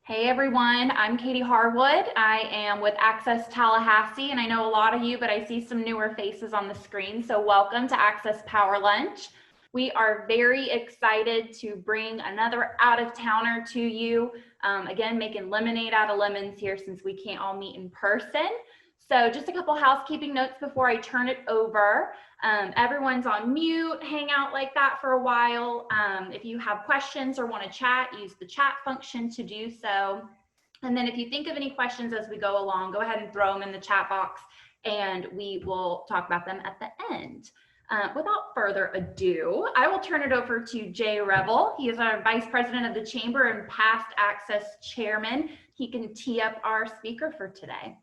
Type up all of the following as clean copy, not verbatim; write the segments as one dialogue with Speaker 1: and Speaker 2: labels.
Speaker 1: Hey everyone, I'm Katie Harwood. I am with Access Tallahassee, and I know a lot of you, but I see some newer faces on the screen. So welcome to Access Power Lunch. We are very excited to bring another out-of-towner to you. Again, making lemonade out of lemons here since we can't all meet in person. So just a couple housekeeping notes before I turn it over. Everyone's on mute, hang out like that for a while. If you have questions or want to chat, use the chat function to do so. And then if you think of any questions as we go along, go ahead and throw them in the chat box and we will talk about them at the end. Without further ado, I will turn it over to Jay Revel. He is our Vice President of the Chamber and past Access Chairman. He can tee up our speaker for today.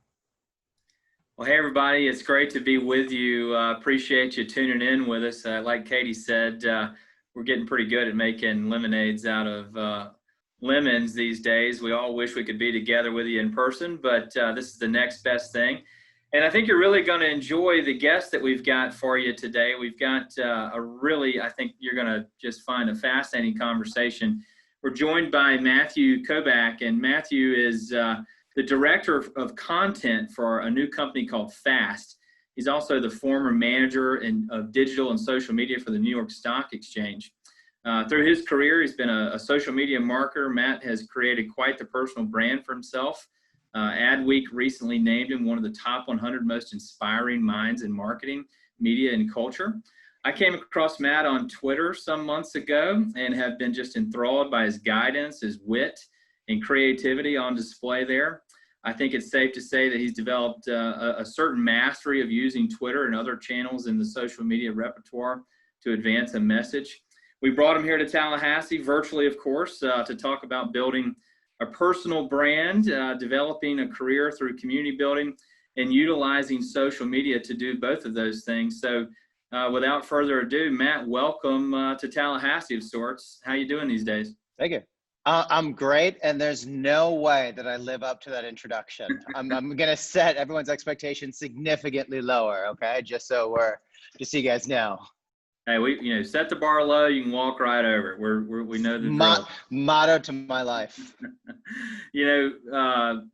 Speaker 2: Well, hey, everybody. It's great to be with you. Appreciate you tuning in with us. Like Katie said, we're getting pretty good at making lemonades out of lemons these days. We all wish we could be together with you in person, but this is the next best thing. And I think you're really going to enjoy the guests that we've got for you today. We've got I think you're going to just find a fascinating conversation. We're joined by Matthew Kobach, and Matthew is the director of content for a new company called FAST. He's also the former manager of digital and social media for the New York Stock Exchange. Through his career, he's been a social media marketer. Matt has created quite the personal brand for himself. Adweek recently named him one of the top 100 most inspiring minds in marketing, media, and culture. I came across Matt on Twitter some months ago and have been just enthralled by his guidance, his wit, and creativity on display there. I think it's safe to say that he's developed a certain mastery of using Twitter and other channels in the social media repertoire to advance a message. We brought him here to Tallahassee, virtually of course, to talk about building a personal brand, developing a career through community building, and utilizing social media to do both of those things. So without further ado, Matt, welcome to Tallahassee of sorts. How you doing these days?
Speaker 3: Thank you. I'm great, and there's no way that I live up to that introduction. I'm gonna set everyone's expectations significantly lower, okay? Just so you guys know.
Speaker 2: Hey, we set the bar low. You can walk right over it. We know the drill.
Speaker 3: Motto to my life.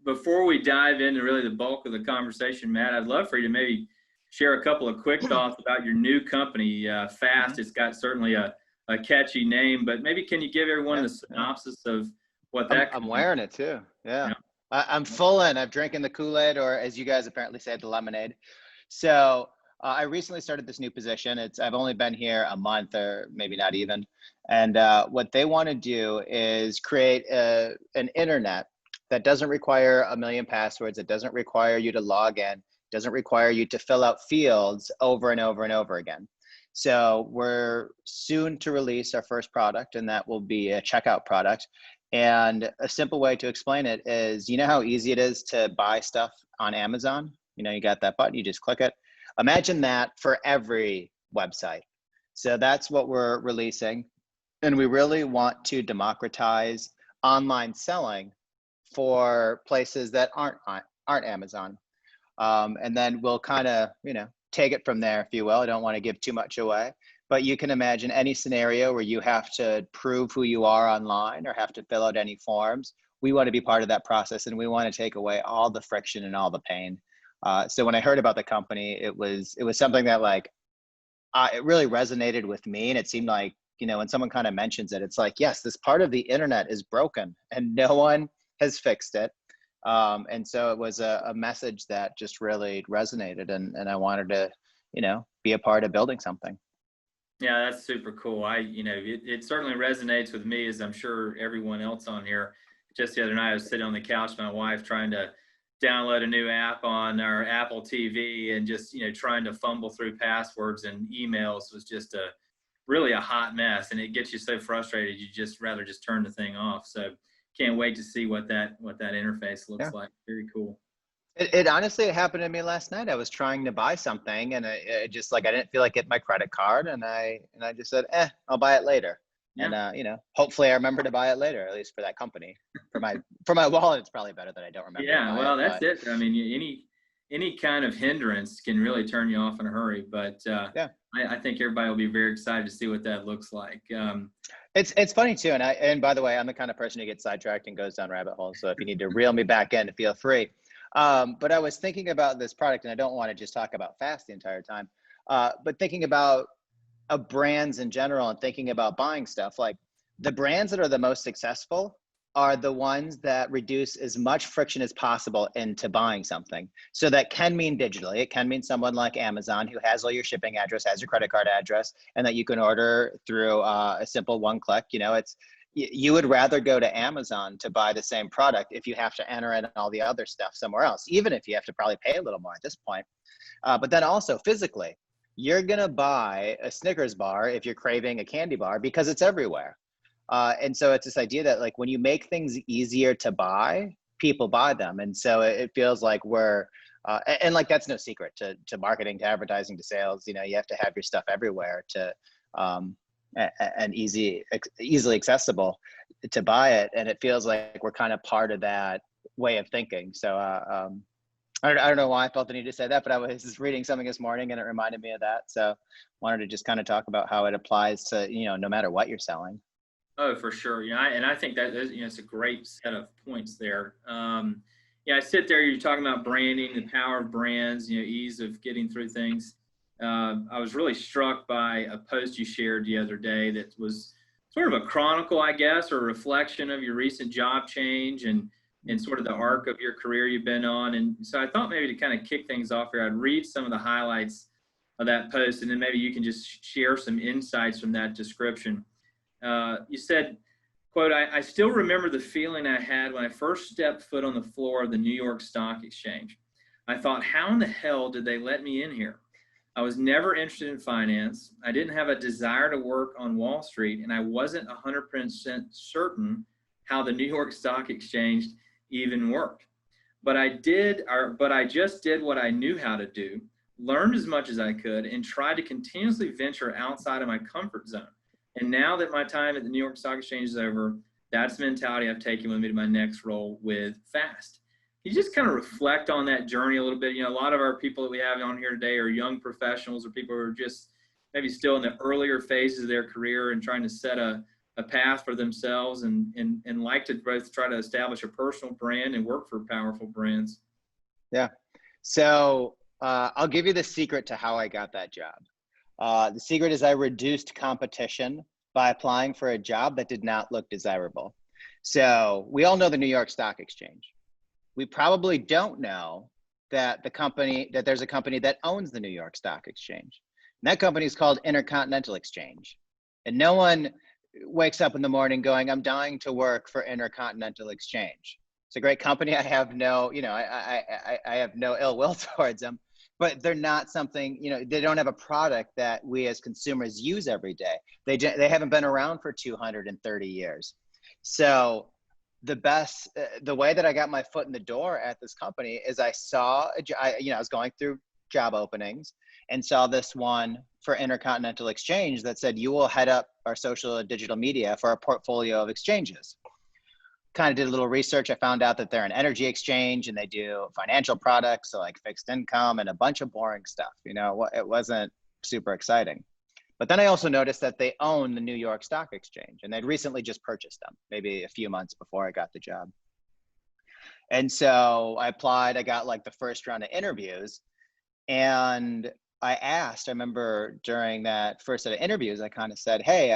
Speaker 2: Before we dive into really the bulk of the conversation, Matt, I'd love for you to maybe share a couple of quick thoughts about your new company, FAST. It's got certainly a catchy name, but maybe can you give everyone a synopsis of what that
Speaker 3: I'm wearing it too. Yeah. I'm full in. I'm drinking the Kool-Aid, or as you guys apparently say, the lemonade. So I recently started this new position. I've only been here a month, or maybe not even. And what they want to do is create an internet that doesn't require a million passwords. It doesn't require you to log in. It doesn't require you to fill out fields over and over and over again. So we're soon to release our first product, and that will be a checkout product. And a simple way to explain it is, you know how easy it is to buy stuff on Amazon? You got that button, you just click it. Imagine that for every website. So that's what we're releasing. And we really want to democratize online selling for places that aren't Amazon. And then we'll kind of, take it from there, if you will. I don't want to give too much away, but you can imagine any scenario where you have to prove who you are online or have to fill out any forms. We want to be part of that process, and we want to take away all the friction and all the pain. So when I heard about the company, it was something that it really resonated with me. And it seemed like, when someone kind of mentions it, it's like, yes, this part of the internet is broken and no one has fixed it. And so it was a message that just really resonated, and I wanted to, be a part of building something.
Speaker 2: Yeah, that's super cool. It certainly resonates with me, as I'm sure everyone else on here. Just the other night, I was sitting on the couch with my wife trying to download a new app on our Apple TV, and just, trying to fumble through passwords and emails was just really a hot mess. And it gets you so frustrated, you just rather just turn the thing off. So can't wait to see what that interface looks like. Very cool.
Speaker 3: It honestly happened to me last night. I was trying to buy something, and I didn't feel like getting my credit card, and I just said, I'll buy it later. Yeah. And hopefully I remember to buy it later, at least for that company. For my wallet, it's probably better that I don't remember.
Speaker 2: Yeah, well, that's it. I mean, any kind of hindrance can really turn you off in a hurry. But I think everybody will be very excited to see what that looks like.
Speaker 3: It's funny too, and by the way, I'm the kind of person who gets sidetracked and goes down rabbit holes. So if you need to reel me back in, feel free. But I was thinking about this product, and I don't want to just talk about fast the entire time, but thinking about brands in general and thinking about buying stuff. Like the brands that are the most successful are the ones that reduce as much friction as possible into buying something. So that can mean digitally. It can mean someone like Amazon who has all your shipping address, has your credit card address, and that you can order through a simple one click. You know, you would rather go to Amazon to buy the same product if you have to enter in all the other stuff somewhere else, even if you have to probably pay a little more at this point. But then also physically, you're gonna buy a Snickers bar if you're craving a candy bar because it's everywhere. And so it's this idea that like when you make things easier to buy, people buy them. And so it feels like and like that's no secret to marketing, to advertising, to sales. You know, you have to have your stuff everywhere to and easily accessible to buy it. And it feels like we're kind of part of that way of thinking. So I don't know why I felt the need to say that, but I was just reading something this morning and it reminded me of that. So wanted to just kind of talk about how it applies to, you know, no matter what you're selling.
Speaker 2: Oh, for sure. Yeah, and I think that you know, it's a great set of points there. Yeah, I sit there. You're talking about branding, the power of brands, you know, ease of getting through things. I was really struck by a post you shared the other day that was sort of a chronicle, I guess, or a reflection of your recent job change and sort of the arc of your career you've been on. And so I thought maybe to kind of kick things off here, I'd read some of the highlights of that post, and then maybe you can just share some insights from that description. You said, quote, I still remember the feeling I had when I first stepped foot on the floor of the New York Stock Exchange. I thought, how in the hell did they let me in here? I was never interested in finance. I didn't have a desire to work on Wall Street, and I wasn't 100% certain how the New York Stock Exchange even worked. But I just did what I knew how to do, learned as much as I could, and tried to continuously venture outside of my comfort zone. And now that my time at the New York Stock Exchange is over, that's the mentality I've taken with me to my next role with FAST. Can you just kind of reflect on that journey a little bit? You know, a lot of our people that we have on here today are young professionals or people who are just maybe still in the earlier phases of their career and trying to set a path for themselves and like to both try to establish a personal brand and work for powerful brands.
Speaker 3: Yeah. So I'll give you the secret to how I got that job. The secret is I reduced competition by applying for a job that did not look desirable. So we all know the New York Stock Exchange. We probably don't know that there's a company that owns the New York Stock Exchange. And that company is called Intercontinental Exchange. And no one wakes up in the morning going, I'm dying to work for Intercontinental Exchange. It's a great company. I have no, you know, I have no ill will towards them. But they're not something, you know, they don't have a product that we as consumers use every day. They haven't been around for 230 years. So the way that I got my foot in the door at this company is I was going through job openings and saw this one for Intercontinental Exchange that said, you will head up our social and digital media for a portfolio of exchanges. Kind of did a little research. I found out that they're an energy exchange and they do financial products, so like fixed income and a bunch of boring stuff. You know, it wasn't super exciting. But then I also noticed that they own the New York Stock Exchange and they'd recently just purchased them, maybe a few months before I got the job. And so I applied, I got like the first round of interviews and I remember during that first set of interviews, I kind of said, hey,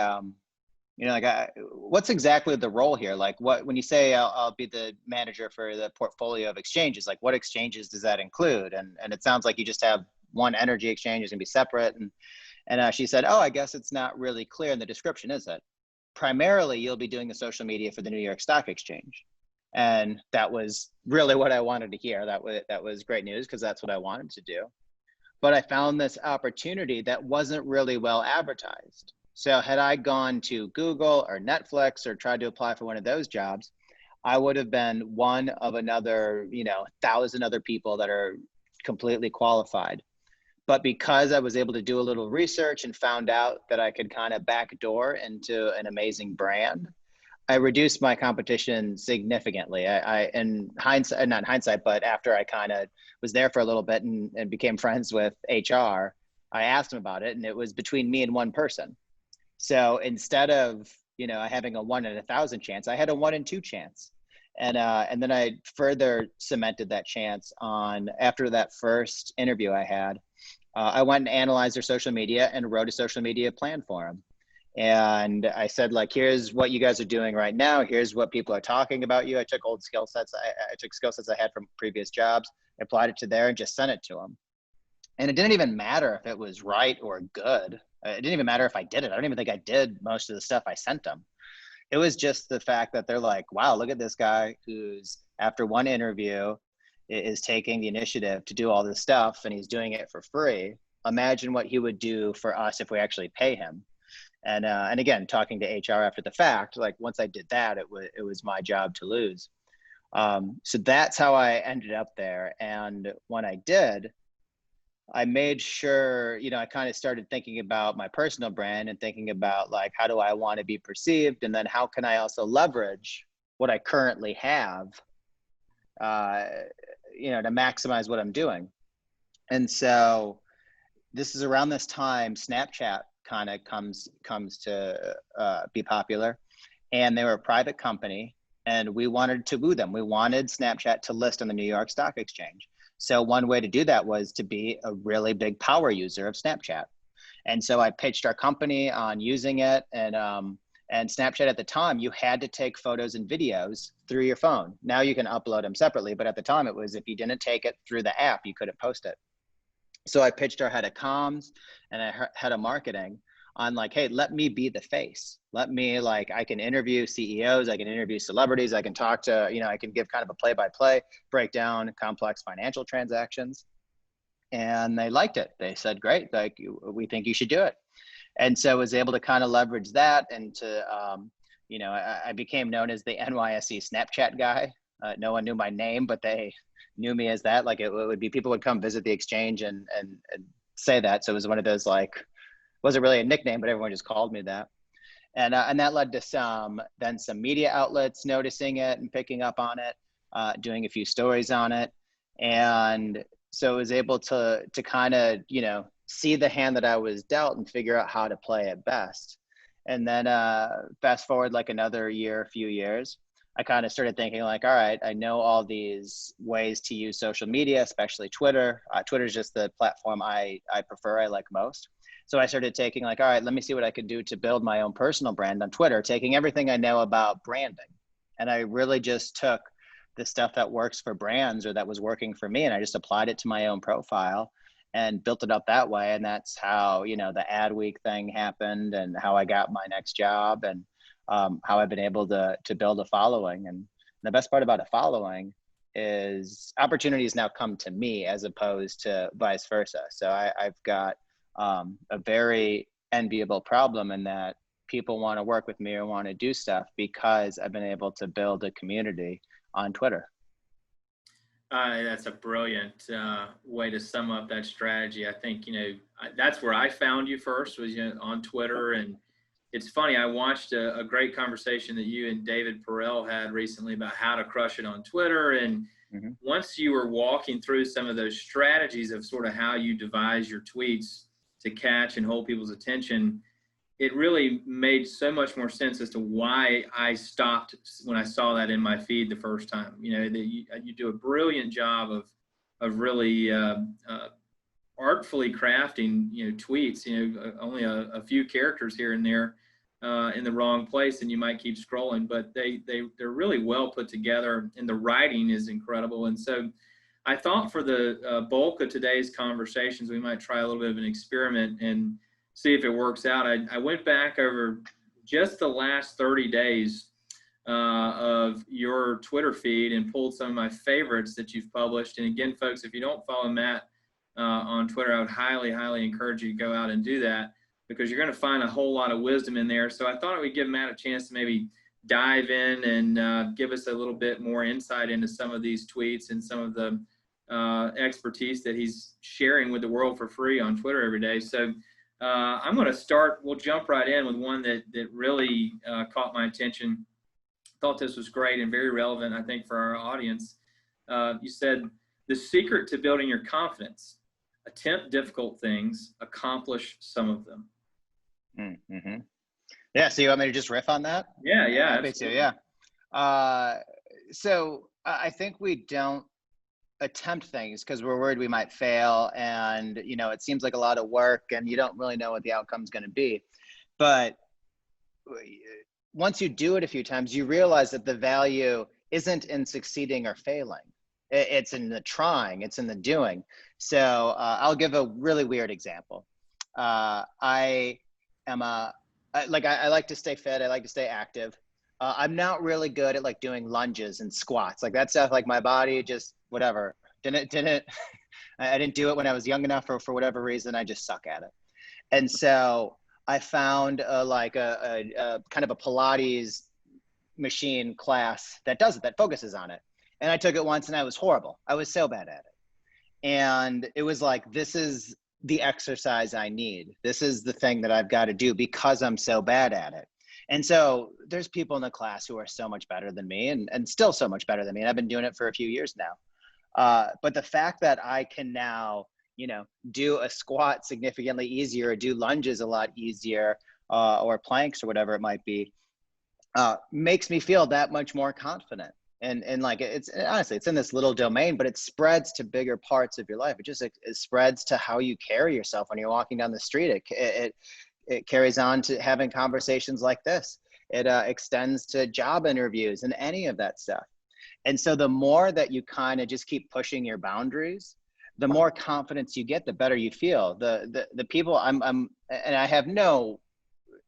Speaker 3: you know, like, what's exactly the role here? Like, when you say I'll be the manager for the portfolio of exchanges, like, what exchanges does that include? And it sounds like you just have one energy exchange is gonna be separate. And she said, oh, I guess it's not really clear in the description, is it? Primarily, you'll be doing the social media for the New York Stock Exchange. And that was really what I wanted to hear. That was great news because that's what I wanted to do. But I found this opportunity that wasn't really well advertised. So had I gone to Google or Netflix or tried to apply for one of those jobs, I would have been one of another, 1,000 other people that are completely qualified. But because I was able to do a little research and found out that I could kind of backdoor into an amazing brand, I reduced my competition significantly. In hindsight, not hindsight, but after I kind of was there for a little bit and became friends with HR, I asked them about it and it was between me and one person. So instead of having a 1 in 1,000 chance. I had a 1 in 2 chance. And then I further cemented that chance on after that first interview I had. I went and analyzed their social media and wrote a social media plan for them. And I said, like, here's what you guys are doing right now. Here's what people are talking about you. I took old skill sets. I took skill sets I had from previous jobs, applied it to there, and just sent it to them. And it didn't even matter if it was right or good. It didn't even matter if I did it. I don't even think I did most of the stuff I sent them. It was just the fact that they're like, wow, look at this guy who's, after one interview, is taking the initiative to do all this stuff, and he's doing it for free. Imagine what he would do for us if we actually pay him. And again, talking to HR after the fact, like once I did that, it was my job to lose. So that's how I ended up there. And when I did, I made sure, I kind of started thinking about my personal brand and thinking about like, how do I want to be perceived? And then how can I also leverage what I currently have, to maximize what I'm doing. And so this is around this time, Snapchat kind of comes to be popular, and they were a private company, and we wanted to woo them. We wanted Snapchat to list on the New York Stock Exchange. So one way to do that was to be a really big power user of Snapchat. And so I pitched our company on using it, and Snapchat at the time, you had to take photos and videos through your phone. Now you can upload them separately, but at the time it was, if you didn't take it through the app, you couldn't post it. So I pitched our head of comms and our head of marketing on like, hey, let me be the face. Let me, like, I can interview CEOs, I can interview celebrities, I can talk to, I can give kind of a play-by-play, break down complex financial transactions. And they liked it. They said, great, like, we think you should do it. And so I was able to kind of leverage that, and to, I became known as the NYSE Snapchat guy. No one knew my name, but they knew me as that. Like, it would be, people would come visit the exchange and say that. So it was one of those, like, wasn't really a nickname, but everyone just called me that. And that led to some media outlets noticing it and picking up on it, doing a few stories on it. And so I was able to kind of, see the hand that I was dealt and figure out how to play it best. And then fast forward like another year, a few years, I kind of started thinking like, all right, I know all these ways to use social media, especially Twitter. Twitter is just the platform I prefer, I like most. So I started taking like, all right, let me see what I could do to build my own personal brand on Twitter, taking everything I know about branding. And I really just took the stuff that works for brands, or that was working for me, and I just applied it to my own profile and built it up that way. And that's how, the Adweek thing happened, and how I got my next job, and how I've been able to build a following. And the best part about a following is opportunities now come to me as opposed to vice versa. So I've got a very enviable problem in that people want to work with me or want to do stuff because I've been able to build a community on Twitter.
Speaker 2: That's a brilliant way to sum up that strategy. I think, that's where I found you first, was on Twitter. And it's funny, I watched a great conversation that you and David Perel had recently about how to crush it on Twitter. And once you were walking through some of those strategies of sort of how you devise your tweets to catch and hold people's attention, it really made so much more sense as to why I stopped when I saw that in my feed the first time. You do a brilliant job of really artfully crafting, tweets, only a few characters here and there in the wrong place, and you might keep scrolling, but they're really well put together, and the writing is incredible. And so I thought for the bulk of today's conversations, we might try a little bit of an experiment and see if it works out. I went back over just the last 30 days of your Twitter feed and pulled some of my favorites that you've published. And again, folks, if you don't follow Matt on Twitter, I would highly, highly encourage you to go out and do that, because you're going to find a whole lot of wisdom in there. So I thought it would give Matt a chance to maybe dive in and give us a little bit more insight into some of these tweets and some of the expertise that he's sharing with the world for free on Twitter every day. So I'm going to start, we'll jump right in with one that really caught my attention. Thought this was great and very relevant, I think, for our audience. You said, the secret to building your confidence: attempt difficult things, accomplish some of them.
Speaker 3: Yeah. So you want me to just riff on that?
Speaker 2: Yeah, yeah,
Speaker 3: Happy to.
Speaker 2: absolutely.
Speaker 3: Yeah. So I think we don't attempt things because we're worried we might fail, and it seems like a lot of work, and you don't really know what the outcome's going to be. But once you do it a few times, you realize that the value isn't in succeeding or failing. It's in the trying, it's in the doing. So I'll give a really weird example. I am I like to stay fit. I like to stay active. I'm not really good at like doing lunges and squats, like that stuff. Like my body just whatever didn't I didn't do it when I was young enough, or for whatever reason I just suck at it. And so I found a kind of a Pilates machine class that does it, that focuses on it. And I took it once and I was horrible. I was so bad at it. And it was like, this is the exercise I need. This is the thing that I've got to do because I'm so bad at it. And so there's people in the class who are so much better than me, and still so much better than me. And I've been doing it for a few years now. But the fact that I can now, do a squat significantly easier, or do lunges a lot easier, or planks or whatever it might be, makes me feel that much more confident. And like, it's honestly, it's in this little domain, but it spreads to bigger parts of your life. It spreads to how you carry yourself when you're walking down the street. It carries on to having conversations like this. It extends to job interviews and any of that stuff. And so the more that you kind of just keep pushing your boundaries, the more confidence you get, the better you feel. The people and I have no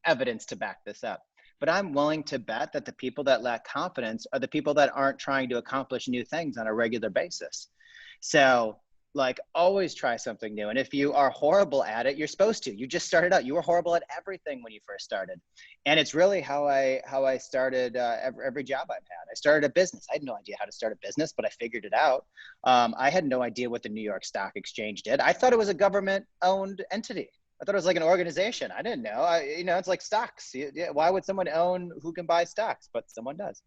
Speaker 3: evidence to back this up, but I'm willing to bet that the people that lack confidence are the people that aren't trying to accomplish new things on a regular basis. So like, always try something new. And if you are horrible at it, you're supposed to. You just started out. You were horrible at everything when you first started. And it's really how I started every job I've had. I started a business. I had no idea how to start a business, but I figured it out. I had no idea what the New York Stock Exchange did. I thought it was a government-owned entity. I thought it was like an organization. I didn't know. It's like stocks. Why would someone own who can buy stocks? But someone does.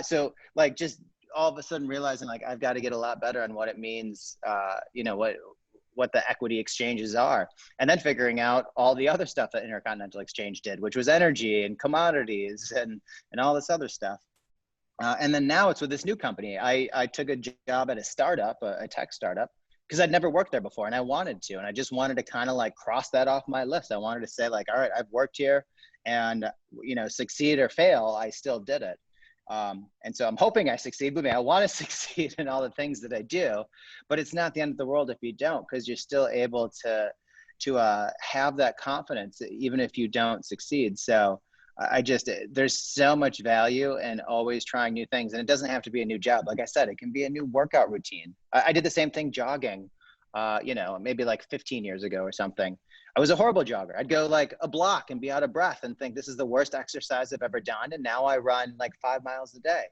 Speaker 3: So like, just all of a sudden realizing like, I've got to get a lot better on what it means, what the equity exchanges are, and then figuring out all the other stuff that Intercontinental Exchange did, which was energy and commodities and all this other stuff. And then now it's with this new company. I took a job at a startup, a tech startup, because I'd never worked there before, and I wanted to, and I just wanted to kind of like cross that off my list. I wanted to say like, all right, I've worked here, and succeed or fail, I still did it. And so I'm hoping I succeed. Believe me, I want to succeed in all the things that I do, but it's not the end of the world if you don't, because you're still able to have that confidence even if you don't succeed. So there's so much value in always trying new things, and it doesn't have to be a new job. Like I said, it can be a new workout routine. I did the same thing jogging, maybe like 15 years ago or something. I was a horrible jogger. I'd go like a block and be out of breath and think this is the worst exercise I've ever done. And now I run like 5 miles a day.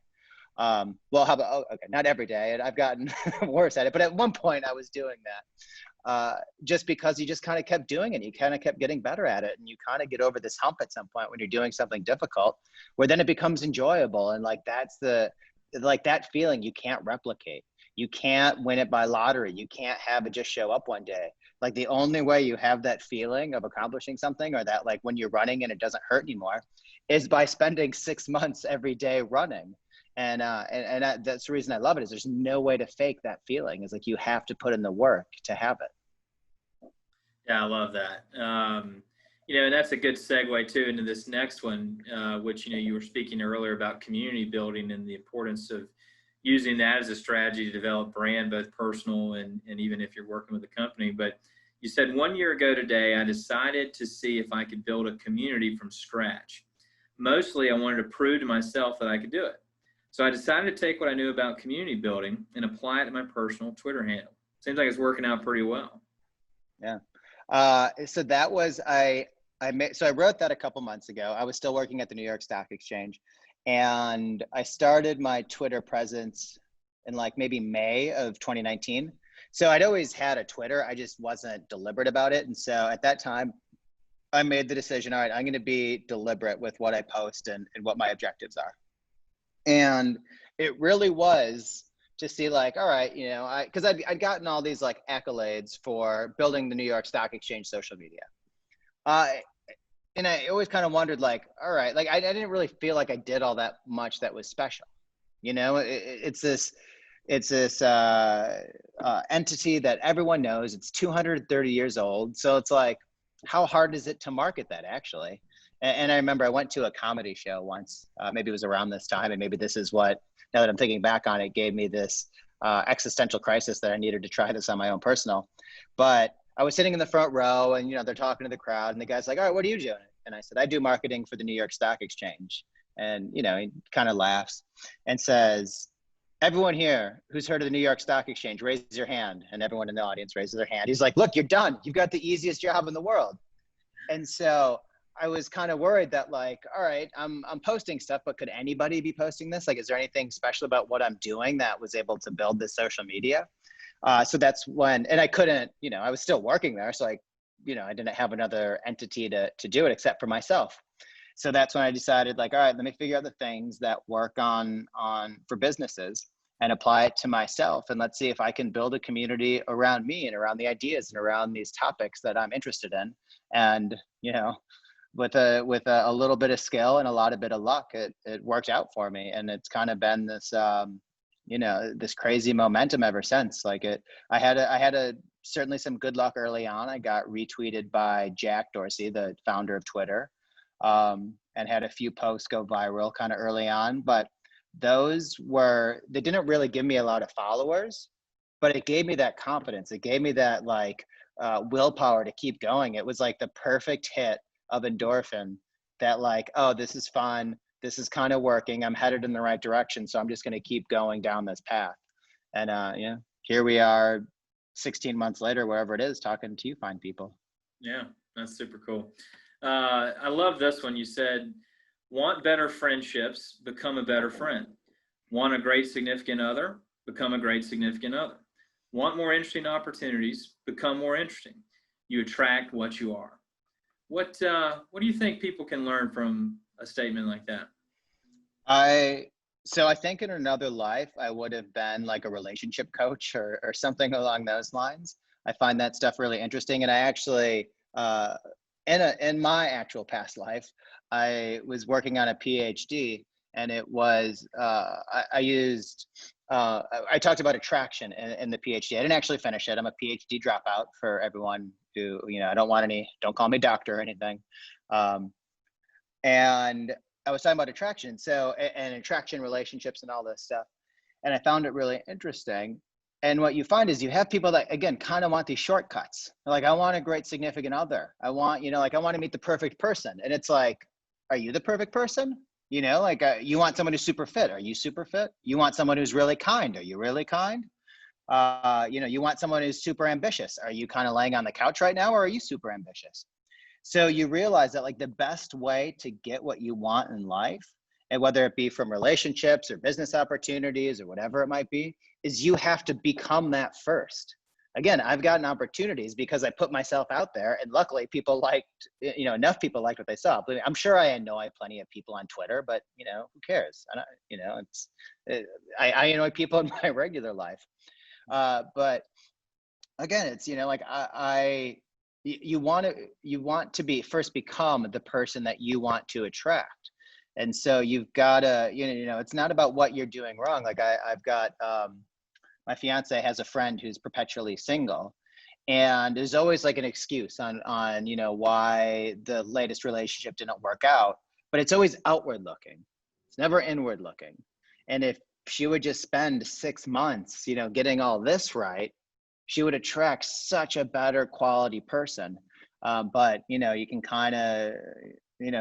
Speaker 3: Okay, not every day. And I've gotten worse at it. But at one point I was doing that just because you just kind of kept doing it. You kind of kept getting better at it. And you kind of get over this hump at some point when you're doing something difficult, where then it becomes enjoyable. And like, that feeling you can't replicate. You can't win it by lottery. You can't have it just show up one day. Like, the only way you have that feeling of accomplishing something, or that like when you're running and it doesn't hurt anymore, is by spending 6 months every day running. And that's the reason I love it, is there's no way to fake that feeling. It's like, you have to put in the work to have it.
Speaker 2: Yeah, I love that. And that's a good segue too into this next one, which, you were speaking earlier about community building and the importance of using that as a strategy to develop brand, both personal and even if you're working with a company. But you said 1 year ago today, I decided to see if I could build a community from scratch. Mostly I wanted to prove to myself that I could do it. So I decided to take what I knew about community building and apply it to my personal Twitter handle. Seems like it's working out pretty well.
Speaker 3: Yeah. So that was, I wrote that a couple months ago. I was still working at the New York Stock Exchange, and I started my Twitter presence in like maybe May of 2019. So I'd always had a Twitter. I just wasn't deliberate about it. And so at that time, I made the decision, all right, I'm going to be deliberate with what I post and what my objectives are. And it really was to see like, all right, because I'd gotten all these like accolades for building the New York Stock Exchange social media. and I always kind of wondered, like, all right, like I didn't really feel like I did all that much that was special. You know, it's this entity that everyone knows. It's 230 years old, so it's like, how hard is it to market that actually? And I remember I went to a comedy show once. Maybe it was around this time, and maybe this is what, now that I'm thinking back on it, gave me this existential crisis that I needed to try this on my own personal. But I was sitting in the front row, and they're talking to the crowd, and the guy's like, "All right, what are you doing?" And I said, "I do marketing for the New York Stock Exchange." And he kind of laughs and says, "Everyone here who's heard of the New York Stock Exchange, raise your hand." And everyone in the audience raises their hand. He's like, "Look, you're done. You've got the easiest job in the world." And so I was kind of worried that, like, all right, I'm posting stuff, but could anybody be posting this? Like, is there anything special about what I'm doing that was able to build this social media? So that's when, and I couldn't, I was still working there. So I didn't have another entity to do it except for myself. So that's when I decided, like, all right, let me figure out the things that work on for businesses and apply it to myself. And let's see if I can build a community around me and around the ideas and around these topics that I'm interested in. And, with a little bit of skill and a lot of bit of luck, it worked out for me. And it's kind of been this, this crazy momentum ever since. Like I had certainly some good luck early on. I got retweeted by Jack Dorsey, the founder of Twitter, and had a few posts go viral kind of early on. But they didn't really give me a lot of followers, but it gave me that confidence. It gave me that willpower to keep going. It was like the perfect hit of endorphin that, like, oh, this is fun. This is kind of working. I'm headed in the right direction. So I'm just going to keep going down this path. And here we are 16 months later, wherever it is, talking to you fine people.
Speaker 2: Yeah, that's super cool. I love this one. You said, want better friendships, become a better friend. Want a great significant other, become a great significant other. Want more interesting opportunities, become more interesting. You attract what you are. What do you think people can learn from a statement like that?
Speaker 3: So I think in another life, I would have been like a relationship coach or something along those lines. I find that stuff really interesting. And I actually, in my actual past life, I was working on a PhD, and it was, I talked about attraction in the PhD. I didn't actually finish it. I'm a PhD dropout for everyone who, don't call me doctor or anything. And I was talking about attraction. So, and attraction relationships and all this stuff. And I found it really interesting. And what you find is you have people that, again, kind of want these shortcuts. They're like, I want a great significant other. I want, I want to meet the perfect person. And it's like, are you the perfect person? You want someone who's super fit. Are you super fit? You want someone who's really kind. Are you really kind? You want someone who's super ambitious. Are you kind of laying on the couch right now, or are you super ambitious? So you realize that, like, the best way to get what you want in life, and whether it be from relationships or business opportunities or whatever it might be, is you have to become that first. Again, I've gotten opportunities because I put myself out there, and luckily people enough people liked what they saw. But I'm sure I annoy plenty of people on Twitter, but who cares? I annoy people in my regular life. But again, it's, you want to become the person that you want to attract. And so you've got to, it's not about what you're doing wrong. Like I've got, my fiance has a friend who's perpetually single, and there's always like an excuse on why the latest relationship didn't work out, but it's always outward looking. It's never inward looking. And if she would just spend 6 months, getting all this right, she would attract such a better quality person. But, you can kind of,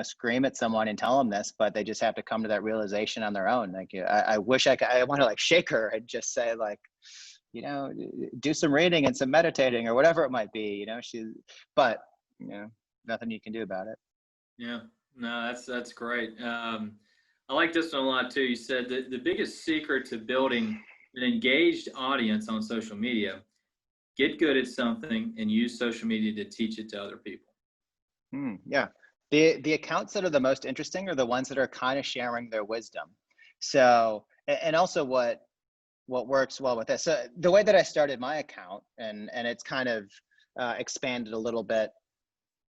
Speaker 3: scream at someone and tell them this, but they just have to come to that realization on their own. Like, I wish I want to like shake her and just say, like, do some reading and some meditating or whatever it might be, but nothing you can do about it.
Speaker 2: Yeah, no, that's great. I like this one a lot too. You said that the biggest secret to building an engaged audience on social media, get good at something and use social media to teach it to other people.
Speaker 3: Yeah. The accounts that are the most interesting are the ones that are kind of sharing their wisdom. So, and also what works well with this. So the way that I started my account, and it's kind of expanded a little bit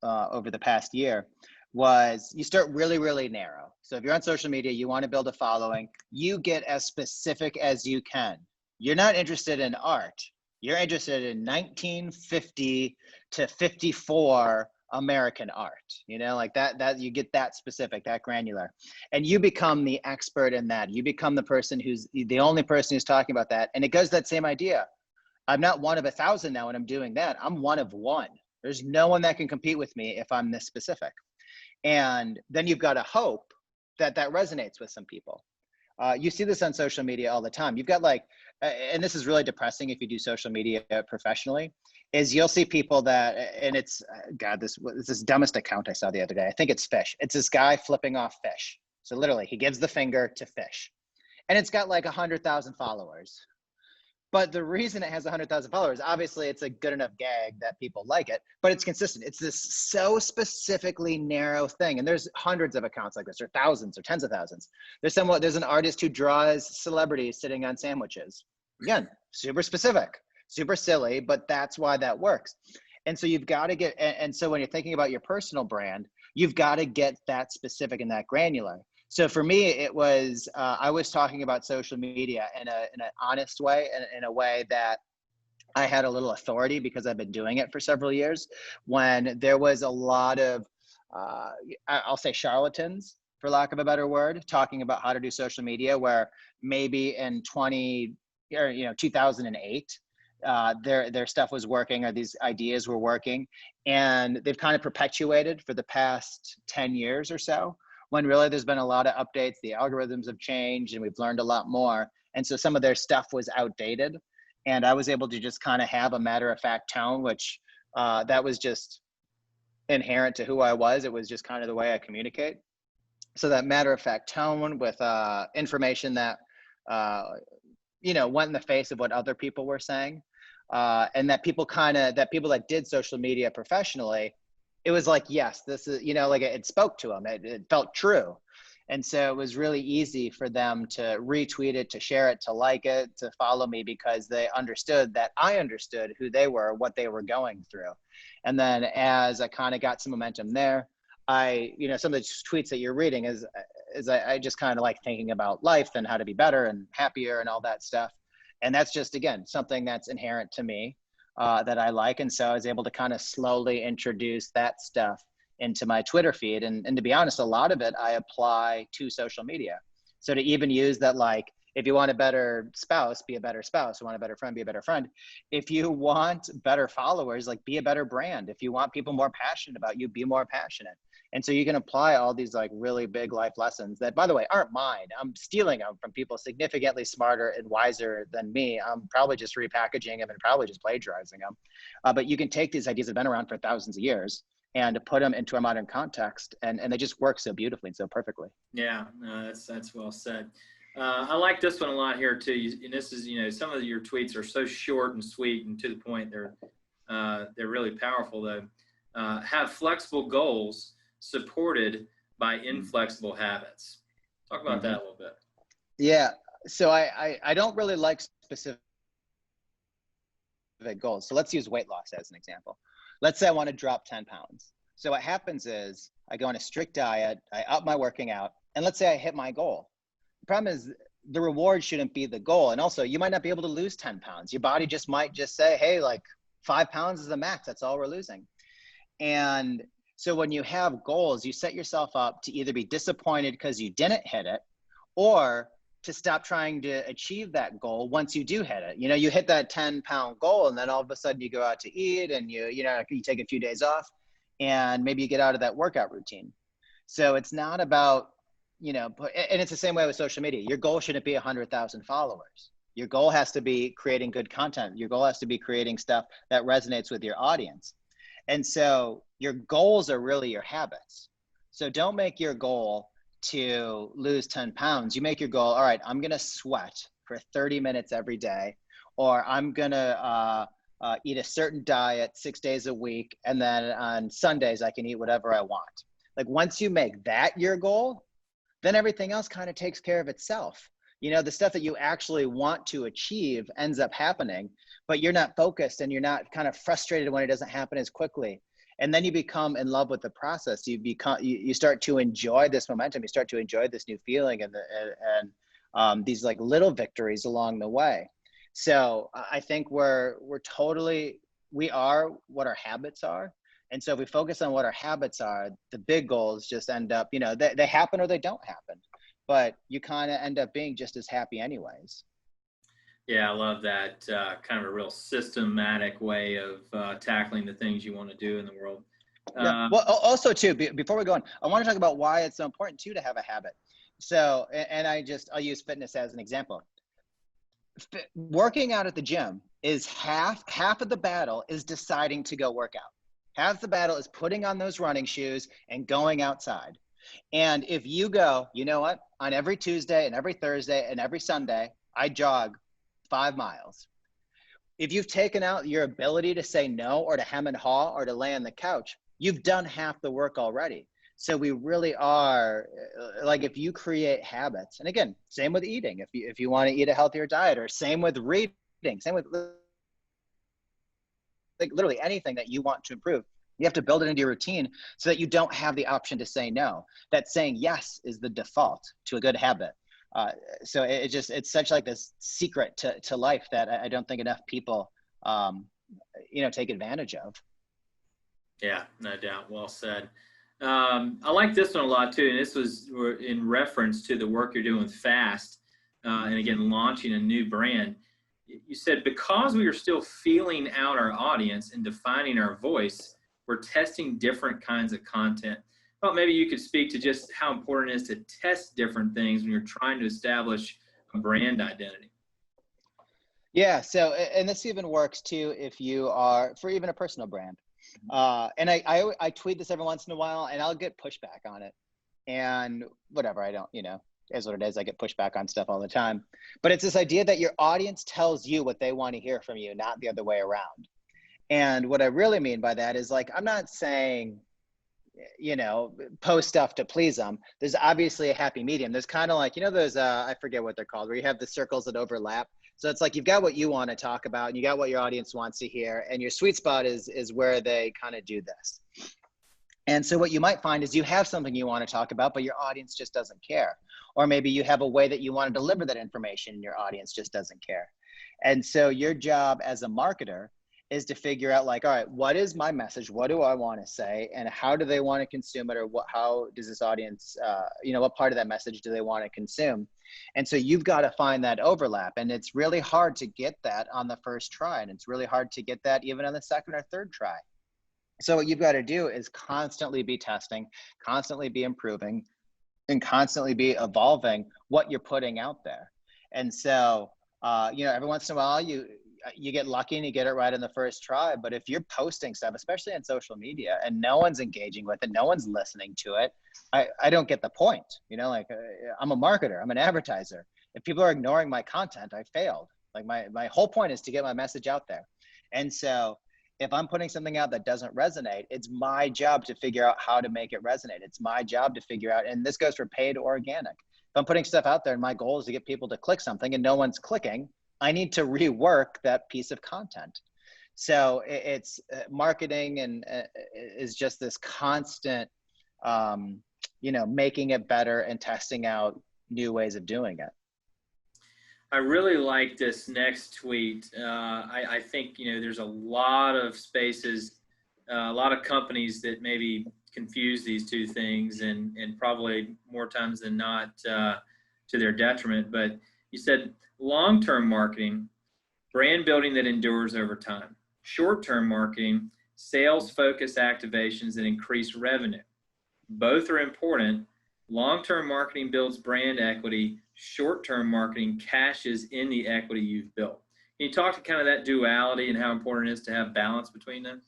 Speaker 3: over the past year, was you start really, really narrow. So if you're on social media, you want to build a following, you get as specific as you can. You're not interested in art. You're interested in 1950 to 54 American art, you know, like that you get that specific, that granular, and you become the expert in that. You become the person who's the only person who's talking about that. And it goes that same idea. I'm not one of 1,000 now when I'm doing that. I'm one of one. There's no one that can compete with me if I'm this specific. And then you've got to hope that that resonates with some people. You see this on social media all the time. You've got like, and this is really depressing if you do social media professionally, is you'll see people that, and it's, God, this is this dumbest account I saw the other day. I think it's fish. It's this guy flipping off fish. So literally he gives the finger to fish and it's got like 100,000 followers. But the reason it has 100,000 followers, obviously it's a good enough gag that people like it, but it's consistent. It's this so specifically narrow thing. And there's hundreds of accounts like this, or thousands or tens of thousands. There's an artist who draws celebrities sitting on sandwiches. Again, super specific, super silly, but that's why that works. And so you've got to get, and so when you're thinking about your personal brand, you've got to get that specific and that granular. So for me, it was, I was talking about social media in an honest way, in a way that I had a little authority because I've been doing it for several years, when there was a lot of, I'll say charlatans, for lack of a better word, talking about how to do social media, where maybe in 2008, their stuff was working, or these ideas were working, and they've kind of perpetuated for the past 10 years or so, when really there's been a lot of updates, the algorithms have changed and we've learned a lot more. And so some of their stuff was outdated, and I was able to just kind of have a matter-of-fact tone, which that was just inherent to who I was. It was just kind of the way I communicate. So that matter-of-fact tone with information that, went in the face of what other people were saying. And that people that did social media professionally, it was like, yes, this is, like it spoke to them. It felt true. And so it was really easy for them to retweet it, to share it, to like it, to follow me, because they understood that I understood who they were, what they were going through. And then as I kind of got some momentum there, some of the tweets that you're reading is I just kind of like thinking about life and how to be better and happier and all that stuff. And that's just, again, something that's inherent to me. That I like. And so I was able to kind of slowly introduce that stuff into my Twitter feed. And to be honest, a lot of it I apply to social media. So to even use that, like, if you want a better spouse, be a better spouse. You want a better friend, be a better friend. If you want better followers, like, be a better brand. If you want people more passionate about you, be more passionate. And so you can apply all these like really big life lessons that, by the way, aren't mine. I'm stealing them from people significantly smarter and wiser than me. I'm probably just repackaging them and probably just plagiarizing them. But you can take these ideas that have been around for thousands of years and put them into a modern context, and they just work so beautifully and so perfectly.
Speaker 2: Yeah, that's well said. I like this one a lot here too. And this is, some of your tweets are so short and sweet and to the point. They're really powerful though. Have flexible goals supported by inflexible habits. Talk about that a little bit.
Speaker 3: Yeah. So I don't really like specific goals. So let's use weight loss as an example. Let's say I want to drop 10 pounds. So what happens is I go on a strict diet, I up my working out, and let's say I hit my goal. The problem is the reward shouldn't be the goal. And also you might not be able to lose 10 pounds. Your body just might just say, hey, like 5 pounds is the max. That's all we're losing. And so when you have goals, you set yourself up to either be disappointed because you didn't hit it, or to stop trying to achieve that goal once you do hit it. You hit that 10-pound goal, and then all of a sudden you go out to eat, and you take a few days off, and maybe you get out of that workout routine. So it's not about, and it's the same way with social media. Your goal shouldn't be 100,000 followers. Your goal has to be creating good content. Your goal has to be creating stuff that resonates with your audience. And so your goals are really your habits. So don't make your goal to lose 10 pounds. You make your goal, all right, I'm going to sweat for 30 minutes every day, or I'm going to eat a certain diet 6 days a week. And then on Sundays, I can eat whatever I want. Like once you make that your goal, then everything else kind of takes care of itself. The stuff that you actually want to achieve ends up happening, but you're not focused and you're not kind of frustrated when it doesn't happen as quickly. And then you become in love with the process. You start to enjoy this momentum. You start to enjoy this new feeling and these like little victories along the way. So I think we are what our habits are. And so if we focus on what our habits are, the big goals just end up, they happen or they don't happen, but you kind of end up being just as happy anyways.
Speaker 2: Yeah, I love that kind of a real systematic way of tackling the things you want to do in the world.
Speaker 3: Yeah. Well, also too, before we go on, I want to talk about why it's so important too to have a habit. So, and I'll use fitness as an example. Working out at the gym is half of the battle is deciding to go work out. Half the battle is putting on those running shoes and going outside. And if you go, you know what, on every Tuesday and every Thursday and every Sunday, I jog 5 miles. If you've taken out your ability to say no or to hem and haw or to lay on the couch, you've done half the work already. So we really are, like, if you create habits, and again, same with eating, if you want to eat a healthier diet, or same with reading, same with like literally anything that you want to improve, you have to build it into your routine so that you don't have the option to say no. That saying yes is the default to a good habit. So it's such like this secret to life that I don't think enough people, take advantage of.
Speaker 2: Yeah, no doubt. Well said. I like this one a lot too, and this was in reference to the work you're doing with FAST, and again, launching a new brand. You said, because we are still feeling out our audience and defining our voice, we're testing different kinds of content. Well, maybe you could speak to just how important it is to test different things when you're trying to establish a brand identity.
Speaker 3: Yeah, so, and this even works too if you are, for even a personal brand. And I tweet this every once in a while, and I'll get pushback on it. And whatever, I don't, is what it is. I get pushback on stuff all the time. But it's this idea that your audience tells you what they want to hear from you, not the other way around. And what I really mean by that is, like, I'm not saying, post stuff to please them. There's obviously a happy medium. There's kind of like, those, I forget what they're called, where you have the circles that overlap. So it's like, you've got what you want to talk about and you got what your audience wants to hear. And your sweet spot is where they kind of do this. And so what you might find is you have something you want to talk about, but your audience just doesn't care. Or maybe you have a way that you want to deliver that information and your audience just doesn't care. And so your job as a marketer is to figure out, like, all right, what is my message? What do I want to say? And how do they want to consume it? Or how does this audience, what part of that message do they want to consume? And so you've got to find that overlap. And it's really hard to get that on the first try. And it's really hard to get that even on the second or third try. So what you've got to do is constantly be testing, constantly be improving, and constantly be evolving what you're putting out there. And so, every once in a while, you get lucky and you get it right in the first try. But if you're posting stuff, especially on social media, and no one's engaging with it, no one's listening to it, I don't get the point. I'm a marketer, I'm an advertiser. If people are ignoring my content, I failed. Like my whole point is to get my message out there. And so if I'm putting something out that doesn't resonate, it's my job to figure out how to make it resonate. It's my job to figure out, and this goes for paid or organic. If I'm putting stuff out there and my goal is to get people to click something and no one's clicking, I need to rework that piece of content. So it's marketing and is just this constant, making it better and testing out new ways of doing it.
Speaker 2: I really like this next tweet. I think, there's a lot of spaces, a lot of companies that maybe confuse these two things and probably more times than not to their detriment. But you said long-term marketing, brand building that endures over time. Short-term marketing, sales-focused activations that increase revenue. Both are important. Long-term marketing builds brand equity. Short-term marketing cashes in the equity you've built. Can you talk to kind of that duality and how important it is to have balance between them?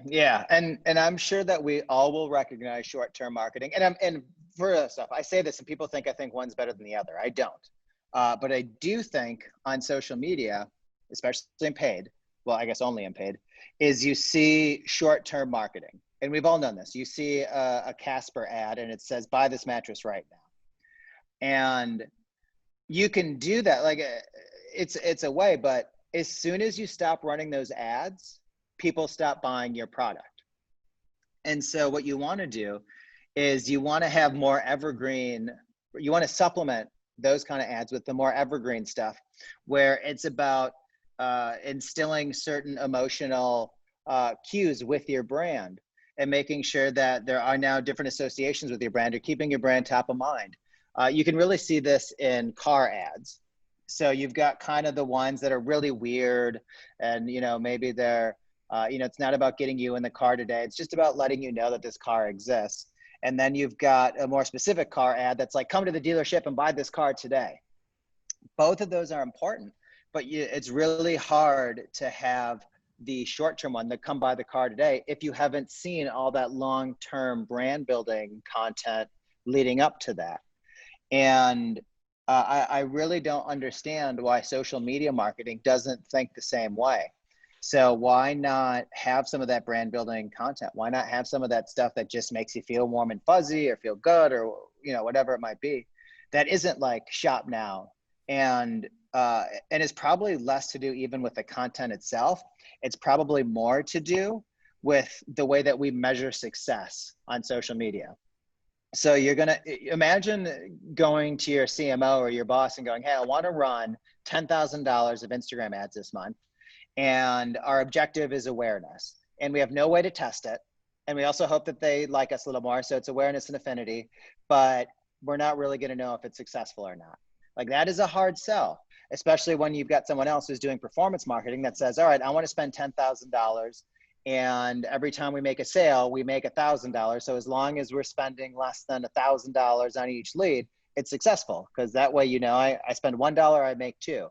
Speaker 3: Yeah, and I'm sure that we all will recognize short-term marketing. And for stuff, I say this and people think I think one's better than the other. I don't. But I do think on social media, especially in paid, well, I guess only in paid, is you see short-term marketing. And we've all known this. You see a Casper ad and it says, buy this mattress right now. And you can do that. Like it's a way, but as soon as you stop running those ads, people stop buying your product. And so what you want to do is you want to have more evergreen, you want to supplement those kind of ads with the more evergreen stuff where it's about instilling certain emotional cues with your brand and making sure that there are now different associations with your brand or keeping your brand top of mind. You can really see this in car ads. So you've got kind of the ones that are really weird and, you know, maybe they're, you know, it's not about getting you in the car today. It's just about letting you know that this car exists. And then you've got a more specific car ad that's like, come to the dealership and buy this car today. Both of those are important, but it's really hard to have the short-term one, that come buy the car today, if you haven't seen all that long-term brand building content leading up to that. And I really don't understand why social media marketing doesn't think the same way. So why not have some of that brand building content? Why not have some of that stuff that just makes you feel warm and fuzzy or feel good or, you know, whatever it might be, that isn't like shop now. And it's probably less to do even with the content itself. It's probably more to do with the way that we measure success on social media. So you're going to imagine going to your CMO or your boss and going, hey, I want to run $10,000 of Instagram ads this month. And our objective is awareness. And we have no way to test it. And we also hope that they like us a little more. So it's awareness and affinity, but we're not really going to know if it's successful or not. Like that is a hard sell, especially when you've got someone else who's doing performance marketing that says, all right, I want to spend $10,000. And every time we make a sale, we make $1,000. So as long as we're spending less than $1,000 on each lead, it's successful. Because that way, you know, I spend $1, I make $2.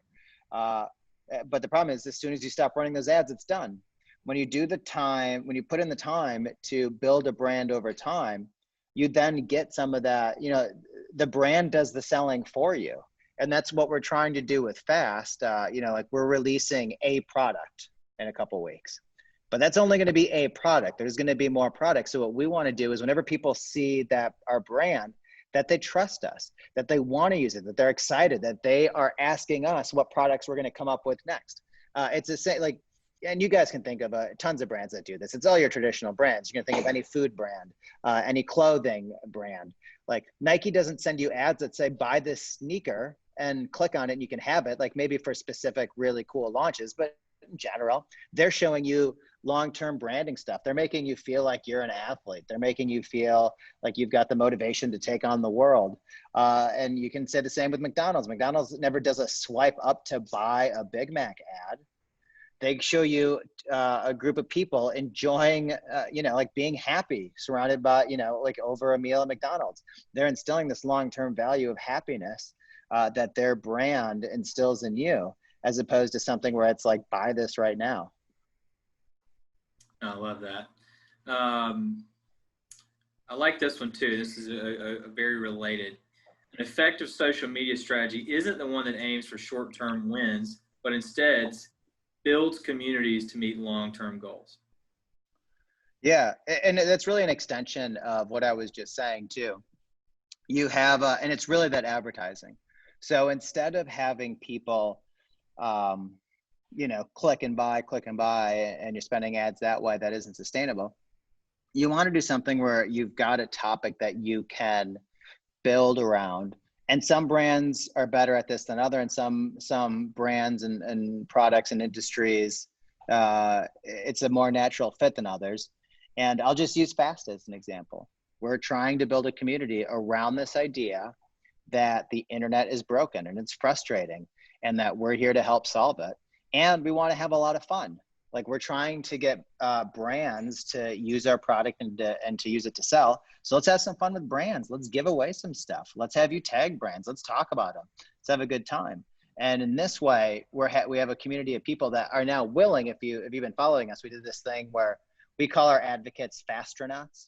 Speaker 3: But the problem is, as soon as you stop running those ads, it's done. When you do the time, when you put in the time to build a brand over time, you then get some of that, you know, the brand does the selling for you. And that's what we're trying to do with FAST. You know, like we're releasing a product in a couple weeks. But that's only going to be a product. There's going to be more products. So what we want to do is whenever people see that our brand, that they trust us, that they want to use it, that they're excited, that they are asking us what products we're going to come up with next. It's the same, like, and you guys can think of tons of brands that do this. It's all your traditional brands. You can think of any food brand, any clothing brand. Like Nike doesn't send you ads that say, buy this sneaker and click on it and you can have it, like maybe for specific really cool launches, but in general, they're showing you long-term branding stuff. They're making you feel like you're an athlete. They're making you feel like you've got the motivation to take on the world. And you can say the same with McDonald's. McDonald's never does a swipe up to buy a Big Mac ad. They show you a group of people enjoying, you know, like being happy, surrounded by, you know, like over a meal at McDonald's. They're instilling this long-term value of happiness that their brand instills in you, as opposed to something where it's like, buy this right now.
Speaker 2: I love that. I like this one too. This is a very related. An effective social media strategy isn't the one that aims for short-term wins, but instead builds communities to meet long-term goals.
Speaker 3: Yeah, and that's really an extension of what I was just saying too. You have, and it's really that advertising. So instead of having people, you know, click and buy, and you're spending ads that way, that isn't sustainable. You want to do something where you've got a topic that you can build around. And some brands are better at this than other, and some brands and products and industries, it's a more natural fit than others. And I'll just use FAST as an example. We're trying to build a community around this idea that the internet is broken and it's frustrating, and that we're here to help solve it. And we want to have a lot of fun. Like we're trying to get brands to use our product and to use it to sell. So let's have some fun with brands. Let's give away some stuff. Let's have you tag brands. Let's talk about them. Let's have a good time. And in this way, we have a community of people that are now willing. If you've been following us, we did this thing where we call our advocates Fastronauts,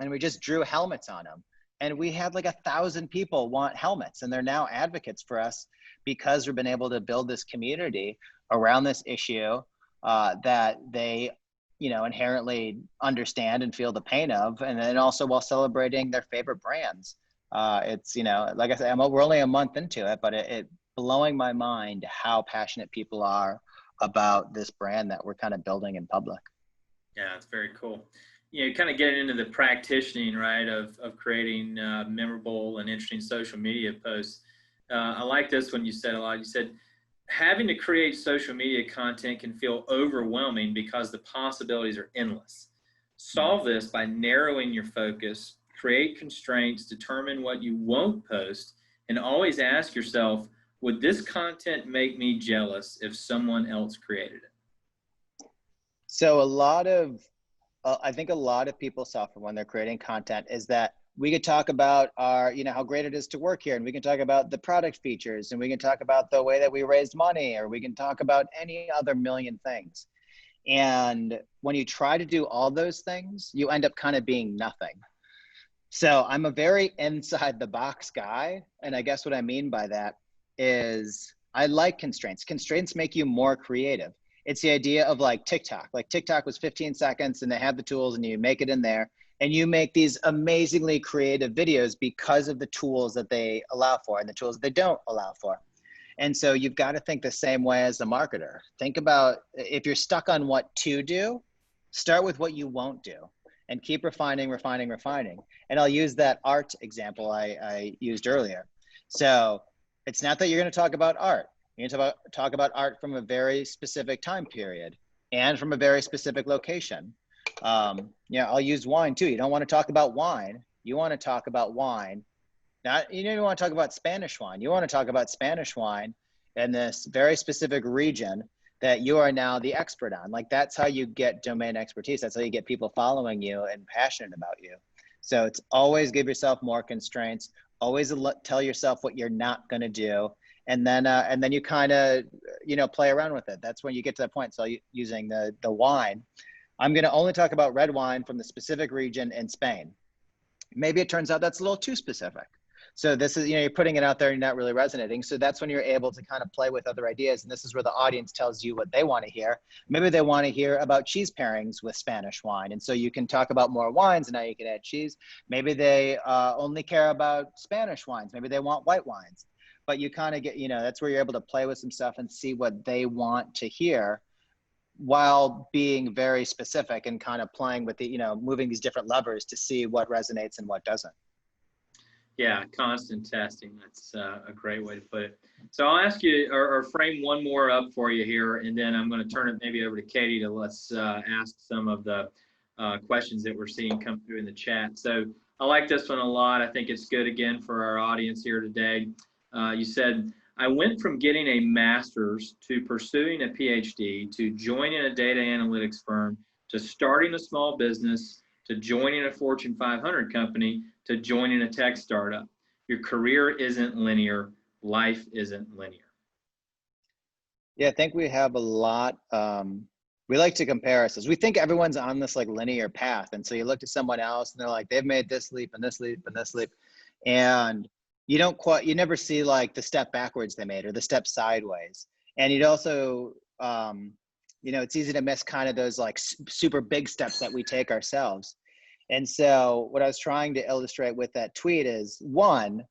Speaker 3: and we just drew helmets on them. And we had like 1,000 people want helmets, and they're now advocates for us because we've been able to build this community around this issue that they, you know, inherently understand and feel the pain of, and then also while celebrating their favorite brands. It's, you know, like I said, we're only a month into it, but it blowing my mind how passionate people are about this brand that we're kind of building in public.
Speaker 2: Yeah, it's very cool. kind of getting into the practicing, right, of creating memorable and interesting social media posts. I like this one you said a lot. You said, having to create social media content can feel overwhelming because the possibilities are endless. Solve this by narrowing your focus, create constraints, determine what you won't post, and always ask yourself, would this content make me jealous if someone else created it?
Speaker 3: So I think a lot of people suffer when they're creating content is that we could talk about our, how great it is to work here. And we can talk about the product features, and we can talk about the way that we raised money, or we can talk about any other million things. And when you try to do all those things, you end up kind of being nothing. So I'm a very inside the box guy. And I guess what I mean by that is I like constraints. Constraints make you more creative. It's the idea of like TikTok. Like TikTok was 15 seconds and they have the tools and you make it in there and you make these amazingly creative videos because of the tools that they allow for and the tools that they don't allow for. And so you've got to think the same way as a marketer. Think about if you're stuck on what to do, start with what you won't do and keep refining, refining, refining. And I'll use that art example I used earlier. So it's not that you're going to talk about art. You're going to talk about art from a very specific time period and from a very specific location. I'll use wine too. You don't want to talk about wine. You want to talk about wine. You don't want to talk about Spanish wine. You want to talk about Spanish wine in this very specific region that you are now the expert on. Like that's how you get domain expertise. That's how you get people following you and passionate about you. So it's always give yourself more constraints. Always tell yourself what you're not going to do. And then you kind of, play around with it. That's when you get to that point. So using the wine, I'm going to only talk about red wine from the specific region in Spain. Maybe it turns out that's a little too specific. So this is, you're putting it out there and you're not really resonating. So that's when you're able to kind of play with other ideas. And this is where the audience tells you what they want to hear. Maybe they want to hear about cheese pairings with Spanish wine. And so you can talk about more wines and now you can add cheese. Maybe they only care about Spanish wines. Maybe they want white wines. But you kind of get, that's where you're able to play with some stuff and see what they want to hear while being very specific and kind of playing with the, moving these different levers to see what resonates and what doesn't.
Speaker 2: Yeah, constant testing. That's a great way to put it. So I'll ask you or frame one more up for you here, and then I'm going to turn it maybe over to Katie to let's ask some of the questions that we're seeing come through in the chat. So I like this one a lot. I think it's good, again, for our audience here today. You said, I went from getting a master's to pursuing a PhD to joining a data analytics firm to starting a small business to joining a Fortune 500 company to joining a tech startup. Your career isn't linear. Life isn't linear.
Speaker 3: Yeah, I think we have a lot. We like to compare ourselves. We think everyone's on this like linear path. And so you look to someone else and they're like, they've made this leap and this leap and this leap. And you never see like the step backwards they made or the step sideways. And you'd also, it's easy to miss kind of those like super big steps that we take ourselves. And so what I was trying to illustrate with that tweet is one,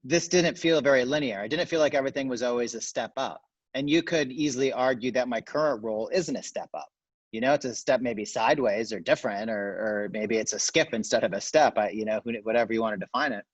Speaker 3: this didn't feel very linear. I didn't feel like everything was always a step up. And you could easily argue that my current role isn't a step up. It's a step maybe sideways or different, or maybe it's a skip instead of a step, whatever you want to define it.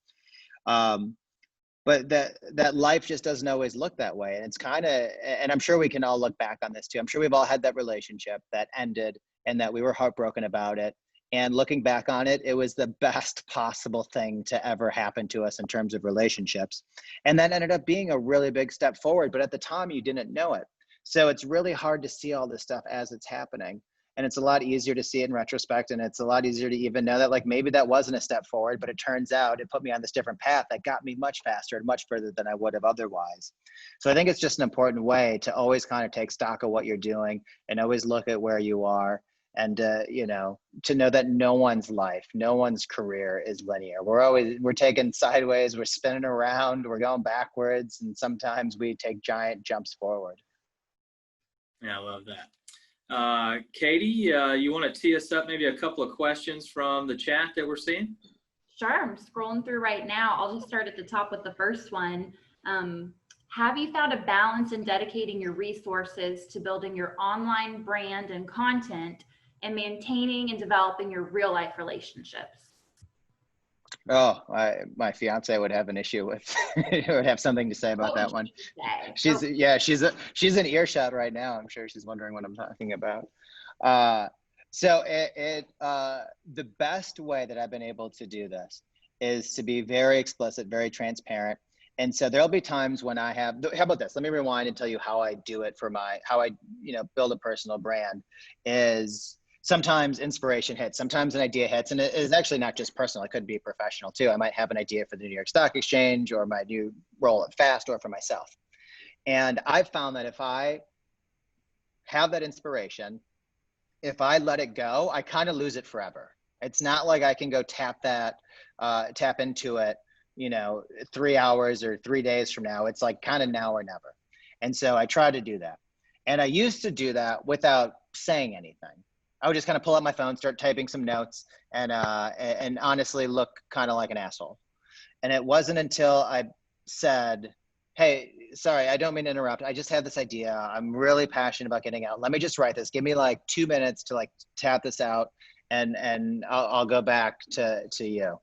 Speaker 3: But that life just doesn't always look that way. And it's kind of, and I'm sure we can all look back on this too. I'm sure we've all had that relationship that ended and that we were heartbroken about it. And looking back on it, it was the best possible thing to ever happen to us in terms of relationships. And that ended up being a really big step forward. But at the time, you didn't know it. So it's really hard to see all this stuff as it's happening. And it's a lot easier to see it in retrospect. And it's a lot easier to even know that like maybe that wasn't a step forward, but it turns out it put me on this different path that got me much faster and much further than I would have otherwise. So I think it's just an important way to always kind of take stock of what you're doing and always look at where you are. And, to know that no one's life, no one's career is linear. We're taking sideways, we're spinning around, we're going backwards, and sometimes we take giant jumps forward.
Speaker 2: Yeah, I love that. Katie, you want to tee us up maybe a couple of questions from the chat that we're seeing?
Speaker 1: Sure, I'm scrolling through right now. I'll just start at the top with the first one. Have you found a balance in dedicating your resources to building your online brand and content and maintaining and developing your real life relationships?
Speaker 3: Oh, my fiance would have an issue with, would have something to say about that one. She's in earshot right now. I'm sure she's wondering what I'm talking about. So the best way that I've been able to do this is to be very explicit, very transparent. And so there'll be times when I have, how about this? Let me rewind and tell you how I do it for how I, build a personal brand is sometimes inspiration hits, sometimes an idea hits, and it is actually not just personal, it could be professional too. I might have an idea for the New York Stock Exchange or my new role at Fast or for myself. And I've found that if I have that inspiration, if I let it go, I kind of lose it forever. It's not like I can go tap into it, 3 hours or 3 days from now. It's like kind of now or never. And so I try to do that. And I used to do that without saying anything. I would just kind of pull out my phone, start typing some notes, and honestly look kind of like an asshole. And it wasn't until I said, hey, sorry, I don't mean to interrupt. I just had this idea. I'm really passionate about getting out. Let me just write this. Give me like 2 minutes to like tap this out, and I'll go back to you.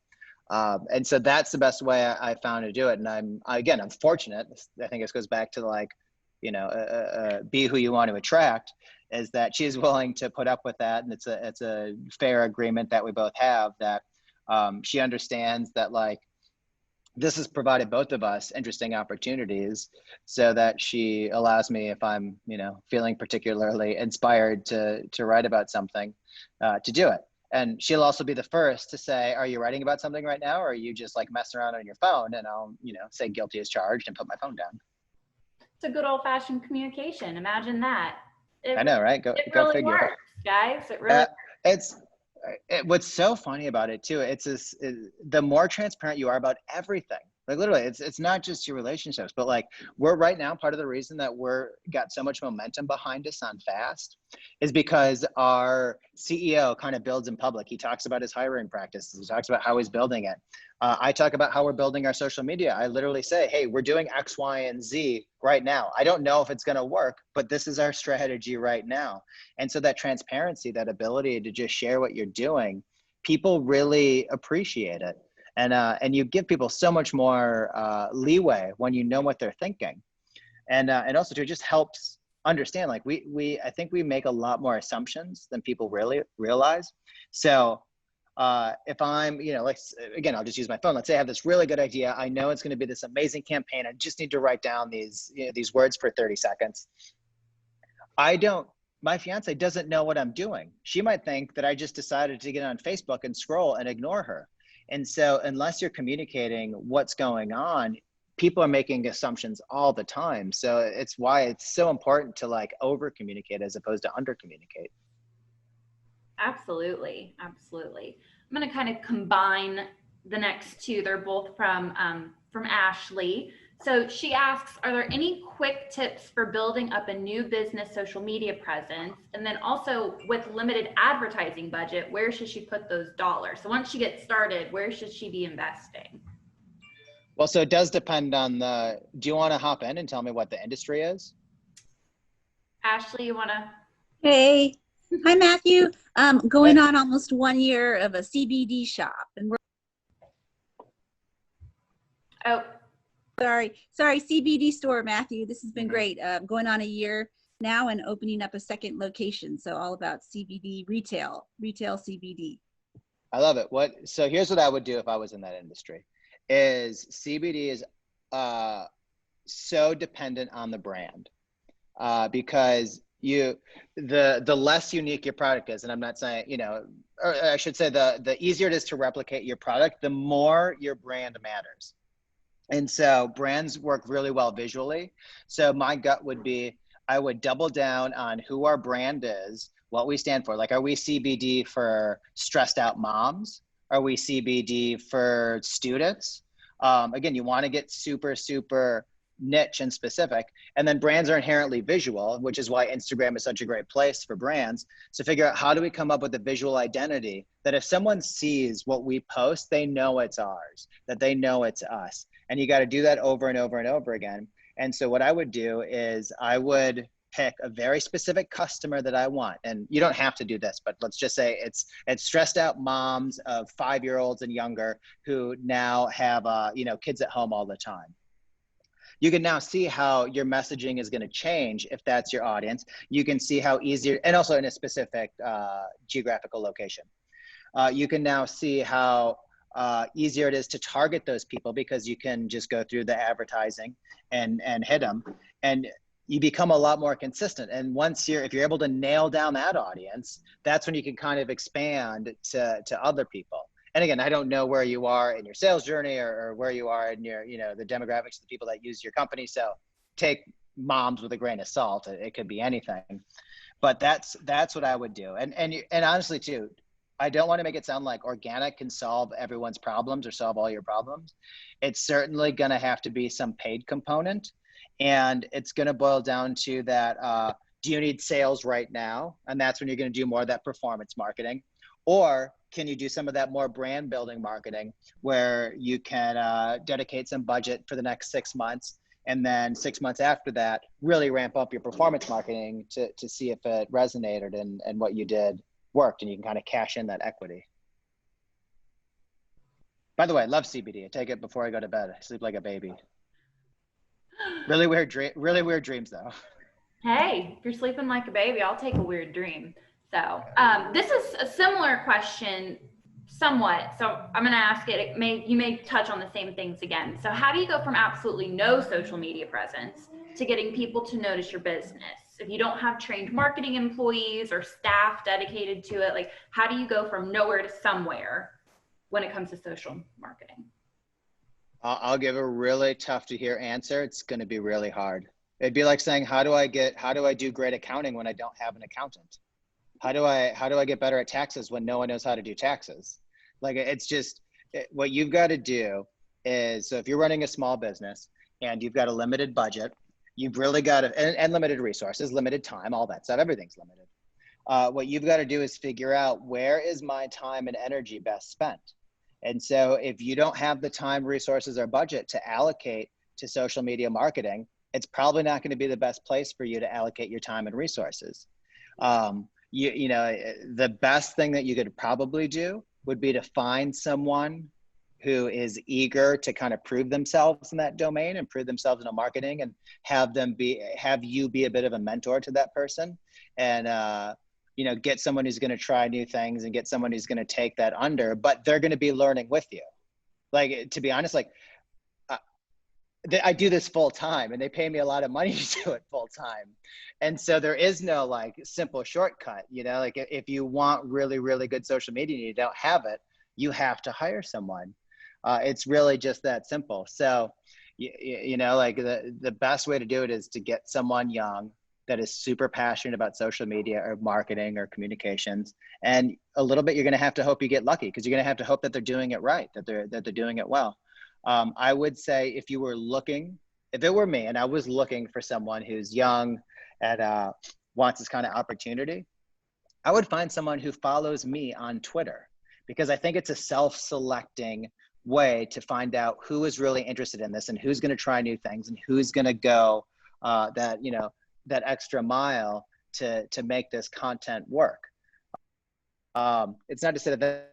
Speaker 3: And so that's the best way I found to do it. And I'm fortunate. I think this goes back to like, be who you want to attract, is that she's willing to put up with that. And it's a fair agreement that we both have, that she understands that like, this has provided both of us interesting opportunities, so that she allows me, if I'm, feeling particularly inspired to write about something, to do it. And she'll also be the first to say, are you writing about something right now? Or are you just like messing around on your phone? And I'll, say guilty as charged and put my phone down.
Speaker 1: It's a good old fashioned communication. Imagine that.
Speaker 3: I know, right? Go
Speaker 1: really
Speaker 3: figure.
Speaker 1: Works, guys. It really
Speaker 3: works. What's so funny about it too, the more transparent you are about everything, like literally, it's not just your relationships, but like we're right now, part of the reason that we're got so much momentum behind us on Fast is because our CEO kind of builds in public. He talks about his hiring practices. He talks about how he's building it. I talk about how we're building our social media. I literally say, hey, we're doing X, Y, and Z right now. I don't know if it's going to work, but this is our strategy right now. And so that transparency, that ability to just share what you're doing, people really appreciate it. And you give people so much more leeway when you know what they're thinking. And also too, it just helps understand, like I think we make a lot more assumptions than people really realize. So if I'm, again, I'll just use my phone. Let's say I have this really good idea. I know it's going to be this amazing campaign. I just need to write down these words for 30 seconds. My fiance doesn't know what I'm doing. She might think that I just decided to get on Facebook and scroll and ignore her. And so unless you're communicating what's going on, people are making assumptions all the time. So it's why it's so important to like over communicate as opposed to under communicate.
Speaker 1: Absolutely. Absolutely. I'm going to kind of combine the next two. They're both from Ashley. So she asks, are there any quick tips for building up a new business social media presence? And then also with limited advertising budget, where should she put those dollars? So once she gets started, where should she be investing?
Speaker 3: Well, so it does depend on do you want to hop in and tell me what the industry is?
Speaker 1: Ashley, you want to?
Speaker 4: Hey. Hi, Matthew. Going on almost 1 year of a CBD shop, and sorry, CBD store, Matthew. This has been great. Going on a year now and opening up a second location. So all about CBD retail CBD.
Speaker 3: I love it. So here's what I would do if I was in that industry. Is CBD is so dependent on the brand because the less unique your product is, and I'm not saying, or I should say the easier it is to replicate your product, the more your brand matters. And so brands work really well visually. So my gut would be, I would double down on who our brand is, what we stand for. Like, are we CBD for stressed out moms? Are we CBD for students? Again, you want to get super, super niche and specific. And then brands are inherently visual, which is why Instagram is such a great place for brands. So figure out, how do we come up with a visual identity that if someone sees what we post, they know it's ours, that they know it's us. And you got to do that over and over and over again. And so what I would do is I would pick a very specific customer that I want. And you don't have to do this, but let's just say it's stressed out moms of 5-year-olds and younger who now have, kids at home all the time. You can now see how your messaging is going to change if that's your audience. You can see how easier, and also in a specific geographical location. You can now see how easier it is to target those people because you can just go through the advertising and hit them, and you become a lot more consistent. And if you're able to nail down that audience, that's when you can kind of expand to other people. And again, I don't know where you are in your sales journey or where you are in your, the demographics of the people that use your company. So take moms with a grain of salt. It could be anything, but that's what I would do. And honestly too, I don't want to make it sound like organic can solve everyone's problems or solve all your problems. It's certainly going to have to be some paid component, and it's going to boil down to that. Do you need sales right now? And that's when you're going to do more of that performance marketing. Or can you do some of that more brand building marketing where you can dedicate some budget for the next 6 months, and then 6 months after that, really ramp up your performance marketing to see if it resonated and what you did worked, and you can kind of cash in that equity. By the way, I love CBD. I take it before I go to bed. I sleep like a baby. Really weird dreams though.
Speaker 1: Hey, if you're sleeping like a baby, I'll take a weird dream. So this is a similar question somewhat. So I'm going to ask it. You may touch on the same things again. So how do you go from absolutely no social media presence to getting people to notice your business? If you don't have trained marketing employees or staff dedicated to it, like how do you go from nowhere to somewhere when it comes to social marketing?
Speaker 3: I'll give a really tough to hear answer. It's going to be really hard. It'd be like saying, how do I do great accounting when I don't have an accountant? How do I get better at taxes when no one knows how to do taxes? Like, it's just, what you've got to do is, so if you're running a small business and you've got a limited budget, you've really got to, and limited resources, limited time, all that stuff, everything's limited. What you've got to do is figure out, where is my time and energy best spent? And so if you don't have the time, resources, or budget to allocate to social media marketing, it's probably not going to be the best place for you to allocate your time and resources. The best thing that you could probably do would be to find someone who is eager to kind of prove themselves in that domain and prove themselves in marketing, and have you be a bit of a mentor to that person, and get someone who's going to try new things and get someone who's going to take that under, but they're going to be learning with you. Like, to be honest, I do this full time and they pay me a lot of money to do it full time. And so there is no simple shortcut, if you want really, really good social media and you don't have it, you have to hire someone. It's really just that simple. So, the best way to do it is to get someone young that is super passionate about social media or marketing or communications. And a little bit, you're going to have to hope you get lucky, because you're going to have to hope that they're doing it right, that they're doing it well. I would say, if it were me and I was looking for someone who's young and wants this kind of opportunity, I would find someone who follows me on Twitter, because I think it's a self-selecting way to find out who is really interested in this and who's going to try new things and who's going to go that extra mile to make this content work. It's not to say that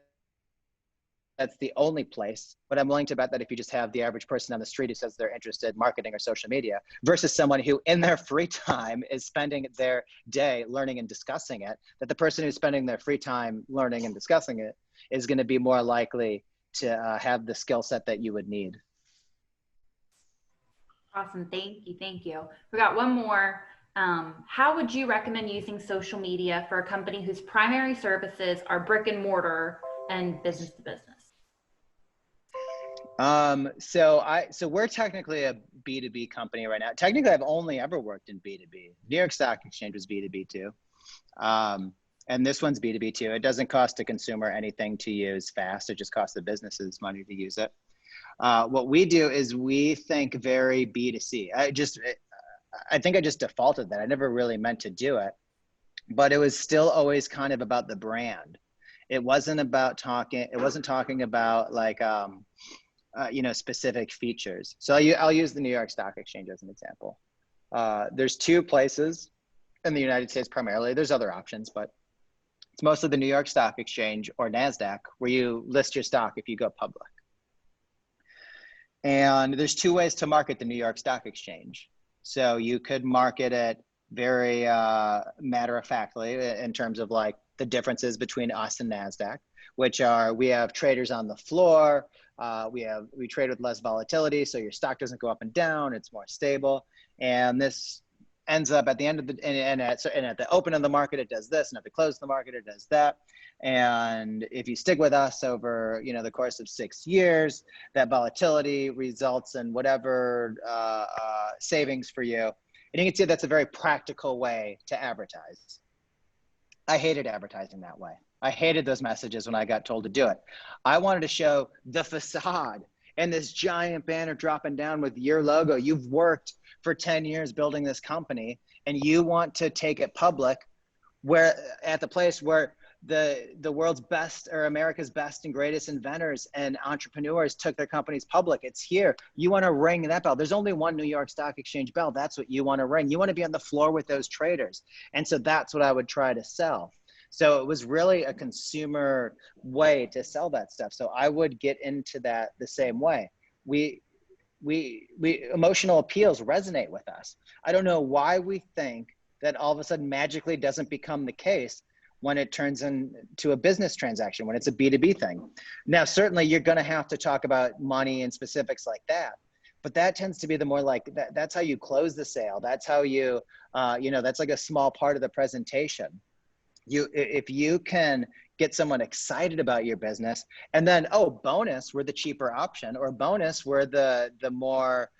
Speaker 3: that's the only place, but I'm willing to bet that if you just have the average person on the street who says they're interested in marketing or social media, versus someone who in their free time is spending their day learning and discussing it, that the person who's spending their free time learning and discussing it is going to be more likely to have the skill set that you would need.
Speaker 1: Awesome. Thank you. We got one more. How would you recommend using social media for a company whose primary services are brick and mortar and business to business?
Speaker 3: So we're technically a B2B company right now. Technically, I've only ever worked in B2B. New York Stock Exchange was B2B too. And this one's B2B too. It doesn't cost a consumer anything to use fast. It just costs the businesses money to use it. What we do is we think very B2C. I think I just defaulted that. I never really meant to do it, but it was still always kind of about the brand. It wasn't talking about specific features. So I'll use the New York Stock Exchange as an example. There's two places in the United States primarily. There's other options, but it's mostly the New York Stock Exchange or NASDAQ where you list your stock if you go public. And there's two ways to market the New York Stock Exchange. So you could market it very matter-of-factly in terms of like the differences between us and NASDAQ, which are we have traders on the floor, we trade with less volatility, so your stock doesn't go up and down, it's more stable. And this ends up at the end of the, and at the open of the market, it does this, and at the close of the market, it does that. And if you stick with us over, you know, the course of 6 years, that volatility results in whatever savings for you. And you can see that's a very practical way to advertise. I hated advertising that way. I hated those messages when I got told to do it. I wanted to show the facade and this giant banner dropping down with your logo. You've worked for 10 years building this company and you want to take it public where at the place where the world's best or America's best and greatest inventors and entrepreneurs took their companies public. It's here. You want to ring that bell. There's only one New York Stock Exchange bell. That's what you want to ring. You want to be on the floor with those traders. And so that's what I would try to sell. So it was really a consumer way to sell that stuff. So I would get into that the same way. We emotional appeals resonate with us. I don't know why we think that all of a sudden magically doesn't become the case when it turns into a business transaction, when it's a B2B thing. Now, certainly you're going to have to talk about money and specifics like that, but that tends to be the more like, that's how you close the sale. That's how you, you know, that's like a small part of the presentation. If you can get someone excited about your business and then, oh, bonus, we're the cheaper option, or bonus, we're the more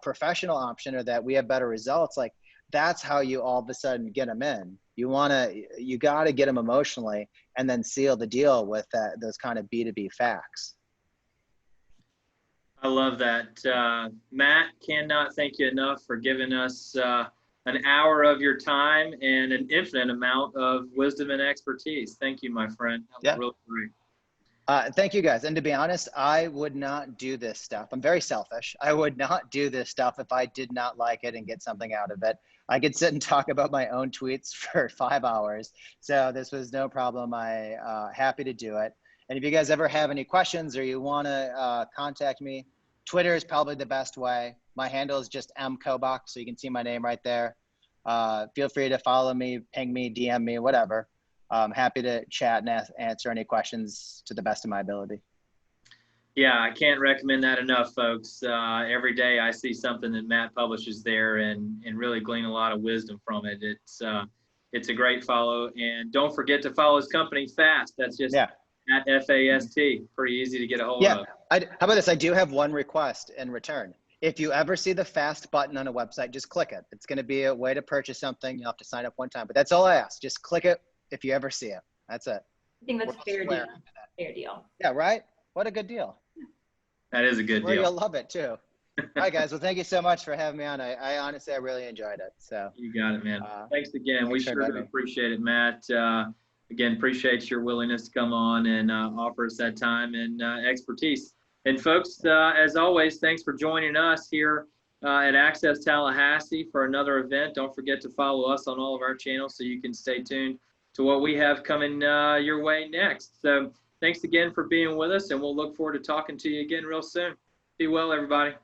Speaker 3: professional option, or that we have better results, like that's how you all of a sudden get them in. You got to get them emotionally and then seal the deal with those kind of B2B facts.
Speaker 2: I love that. Matt, cannot thank you enough for giving us an hour of your time and an infinite amount of wisdom and expertise. Thank you, my friend. That was really great.
Speaker 3: Thank you guys. And to be honest, I would not do this stuff. I'm very selfish. I would not do this stuff if I did not like it and get something out of it. I could sit and talk about my own tweets for 5 hours. So this was no problem. Happy to do it. And if you guys ever have any questions or you want to contact me, Twitter is probably the best way. My handle is just mkobach, so you can see my name right there. Feel free to follow me, ping me, DM me, whatever. I'm happy to chat and answer any questions to the best of my ability.
Speaker 2: Yeah, I can't recommend that enough, folks. Every day I see something that Matt publishes there and really glean a lot of wisdom from it. It's a great follow. And don't forget to follow his company, FAST. That's just at FAST. Pretty easy to get a hold of.
Speaker 3: How about this? I do have one request in return. If you ever see the FAST button on a website, just click it. It's going to be a way to purchase something. You'll have to sign up one time, but that's all I ask. Just click it if you ever see it. That's it.
Speaker 1: I think that's fair deal. Fair deal.
Speaker 3: Yeah, right? What a good deal.
Speaker 2: That is a good deal.
Speaker 3: You'll love it too. All right, guys. Well, thank you so much for having me on. I honestly, I really enjoyed it. So
Speaker 2: you got it, man. Thanks again. We sure do appreciate it, Matt. Again, appreciate your willingness to come on and offer us that time and expertise. And folks, as always, thanks for joining us here at Access Tallahassee for another event. Don't forget to follow us on all of our channels so you can stay tuned to what we have coming your way next. So thanks again for being with us, and we'll look forward to talking to you again real soon. Be well, everybody.